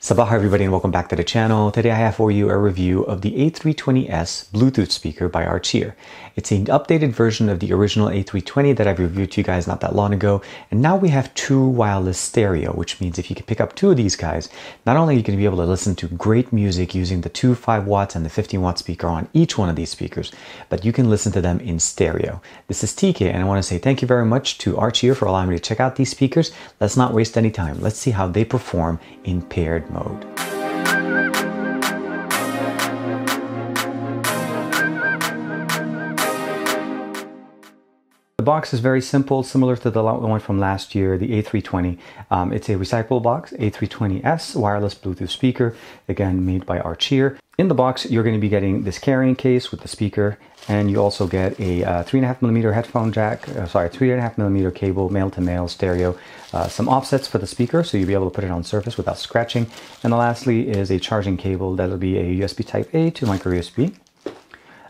Sabah everybody and welcome back to the channel. Today I have for you a review of the A320s Bluetooth speaker by Archeer. It's an updated version of the original A320 that I've reviewed to you guys not that long ago. And now we have true wireless stereo, which means if you can pick up two of these guys, not only are you going to be able to listen to great music using the two 5 watts and the 15 watt speaker on each one of these speakers, but you can listen to them in stereo. This is TK and I want to say thank you very much to Archeer for allowing me to check out these speakers. Let's not waste any time. Let's see how they perform in paired mode. The box is very simple, similar to the one from last year, the A320. It's a recyclable box, A320s wireless Bluetooth speaker, again made by Archeer. In the box, you're going to be getting this carrying case with the speaker, and you also get a 3.5mm headphone jack, 3.5mm cable, male-to-male stereo, some offsets for the speaker, so you'll be able to put it on surface without scratching. And lastly is a charging cable that'll be a USB Type-A to micro USB.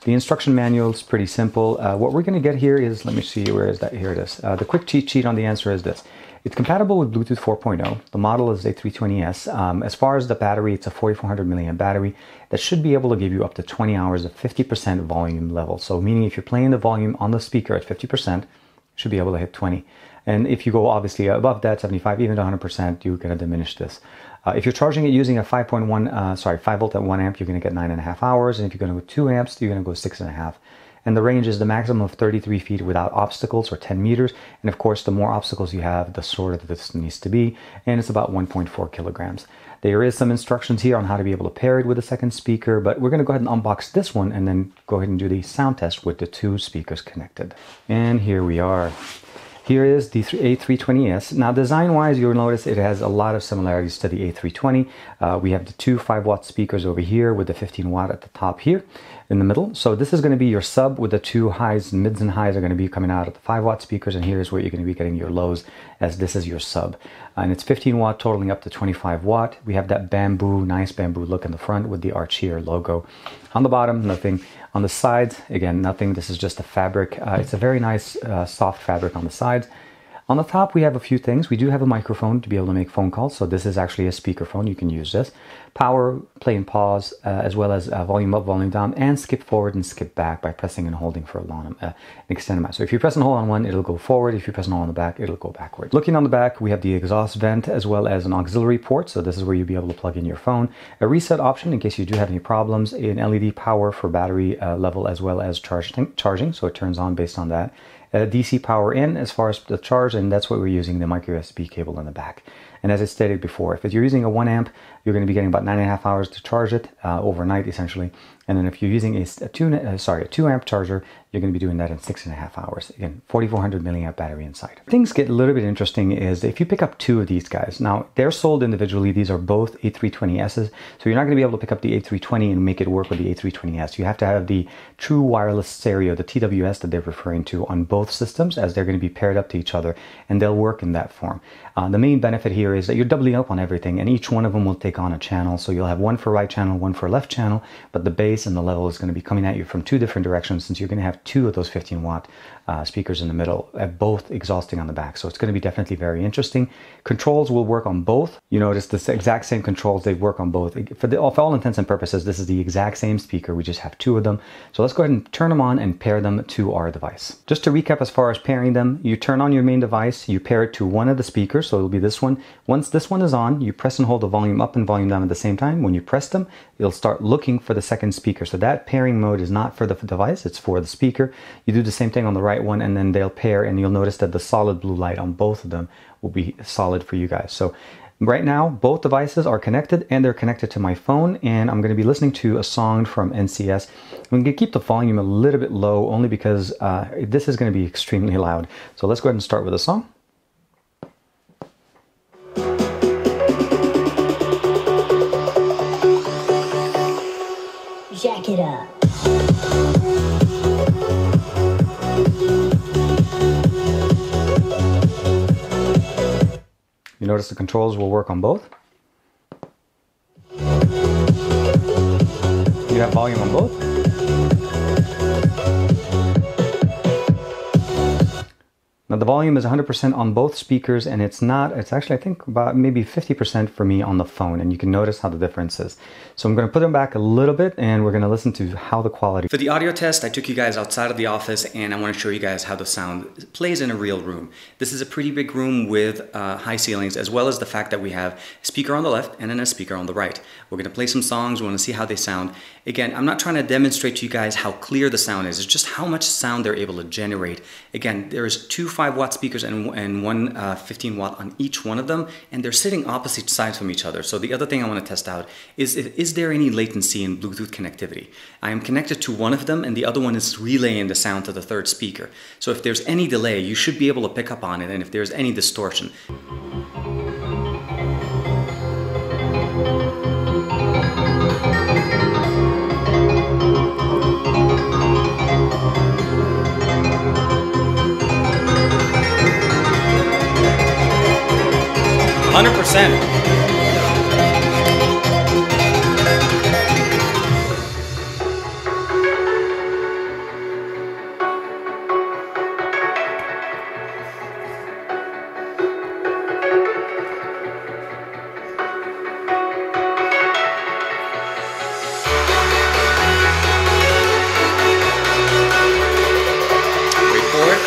The instruction manual is pretty simple. What we're going to get here is, let me see, where is that? Here it is. The quick cheat sheet on the answer is this. It's compatible with Bluetooth 4.0. The model is A320s. As far as the battery, it's a 4400 milliamp battery that should be able to give you up to 20 hours of 50% volume level. So meaning if you're playing the volume on the speaker at 50%, you should be able to hit 20. And if you go obviously above that, 75, even to 100%, you're going to diminish this. If you're charging it using a 5 volt at 1 amp, you're going to get 9.5 hours. And if you're going to go 2 amps, you're going to go 6.5. And the range is the maximum of 33 feet without obstacles, or 10 meters. And of course, the more obstacles you have, the shorter this needs to be. And it's about 1.4 kilograms. There is some instructions here on how to be able to pair it with a second speaker, but we're going to go ahead and unbox this one and then go ahead and do the sound test with the two speakers connected. And here we are. Here is the A320s. Now design-wise, you'll notice it has a lot of similarities to the A320. We have the two 5 watt speakers over here with the 15 watt at the top here in the middle. So this is going to be your sub, with the two highs, mids and highs are going to be coming out of the 5 watt speakers, and here's where you're going to be getting your lows, as this is your sub. And it's 15 watt totaling up to 25 watt. We have that bamboo, nice bamboo look in the front with the Archeer logo. On the bottom, nothing. On the sides, again, nothing. This is just a fabric. It's a very nice soft fabric on the sides. On the top, we have a few things. We do have a microphone to be able to make phone calls. So this is actually a speakerphone. You can use this. Power, play and pause, as well as volume up, volume down, and skip forward and skip back by pressing and holding for a long, an extended amount. So if you press and hold on one, it'll go forward. If you press and hold on the back, it'll go backward. Looking on the back, we have the exhaust vent as well as an auxiliary port. So this is where you'll be able to plug in your phone. A reset option in case you do have any problems. An LED power for battery level as well as charging. So it turns on based on that. DC power in as far as the charge, and that's what we're using, the micro USB cable in the back. And as I stated before, if you're using a 1 amp, you're going to be getting about 9.5 hours to charge it overnight, essentially. And then if you're using a 2 amp charger, you're going to be doing that in 6.5 hours. Again, 4400 milliamp battery inside. Things get a little bit interesting is if you pick up two of these guys. Now, they're sold individually. These are both A320s. So you're not going to be able to pick up the A320 and make it work with the A320s. You have to have the true wireless stereo, the TWS that they're referring to, on both systems, as they're going to be paired up to each other, and they'll work in that form. The main benefit here is that you're doubling up on everything, and each one of them will take on a channel. So you'll have one for right channel, one for left channel, but the bass and the level is going to be coming at you from two different directions, since you're going to have two of those 15 watt speakers in the middle, both exhausting on the back. So it's going to be definitely very interesting. Controls will work on both. You notice the exact same controls, they work on both. For all intents and purposes, this is the exact same speaker. We just have two of them. So let's go ahead and turn them on and pair them to our device. Just to recap, as far as pairing them, you turn on your main device, you pair it to one of the speakers, so it'll be this one. Once this one is on, you press and hold the volume up and volume down at the same time. When you press them, it'll start looking for the second speaker. So that pairing mode is not for the device, it's for the speaker. You do the same thing on the right one, and then they'll pair, and you'll notice that the solid blue light on both of them will be solid for you guys. So right now, both devices are connected, and they're connected to my phone, and I'm going to be listening to a song from NCS. I'm going to keep the volume a little bit low, only because this is going to be extremely loud. So let's go ahead and start with a song. Jack it up. You notice the controls will work on both. You have volume on both. Now the volume is 100% on both speakers, and it's actually, I think, about maybe 50% for me on the phone, and you can notice how the difference is. So I'm going to put them back a little bit, and we're going to listen to how the quality. For the audio test, I took you guys outside of the office, and I want to show you guys how the sound plays in a real room. This is a pretty big room with high ceilings, as well as the fact that we have a speaker on the left and then a speaker on the right. We're going to play some songs. We want to see how they sound. Again, I'm not trying to demonstrate to you guys how clear the sound is. It's just how much sound they're able to generate. Again, there's two 5-watt speakers and one 15-watt on each one of them, and they're sitting opposite sides from each other. So the other thing I want to test out is there any latency in Bluetooth connectivity? I am connected to one of them, and the other one is relaying the sound to the third speaker. So if there's any delay, you should be able to pick up on it, and if there's any distortion. 100%. Wait for it.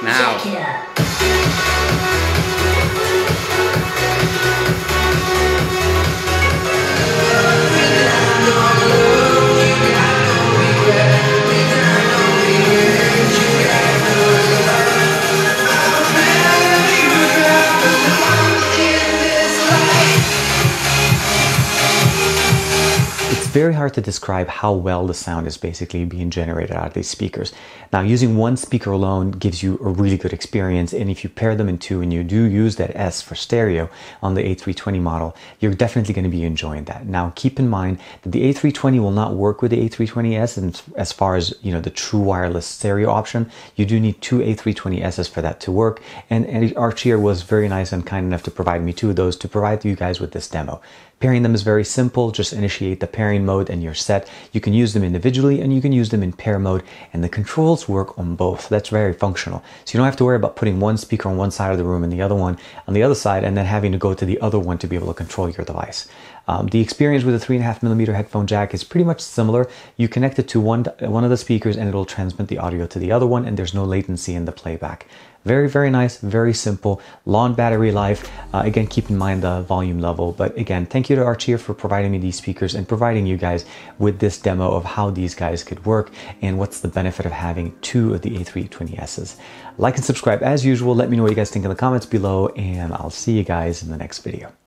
Now. Very hard to describe how well the sound is basically being generated out of these speakers. Now, using one speaker alone gives you a really good experience, and if you pair them in two and you do use that S for stereo on the A320 model, you're definitely going to be enjoying that. Now, keep in mind that the A320 will not work with the A320s, and as far as the true wireless stereo option, you do need two A320s for that to work, and Archeer was very nice and kind enough to provide me two of those to provide you guys with this demo. Pairing them is very simple. Just initiate the pairing mode and you're set. You can use them individually and you can use them in pair mode, and the controls work on both. That's very functional. So you don't have to worry about putting one speaker on one side of the room and the other one on the other side and then having to go to the other one to be able to control your device. The experience with a 3.5mm headphone jack is pretty much similar. You connect it to one of the speakers and it'll transmit the audio to the other one, and there's no latency in the playback. Very, very nice, very simple, long battery life. Again, keep in mind the volume level. But again, thank you to Archeer for providing me these speakers and providing you guys with this demo of how these guys could work and what's the benefit of having two of the A320s. Like and subscribe as usual. Let me know what you guys think in the comments below, and I'll see you guys in the next video.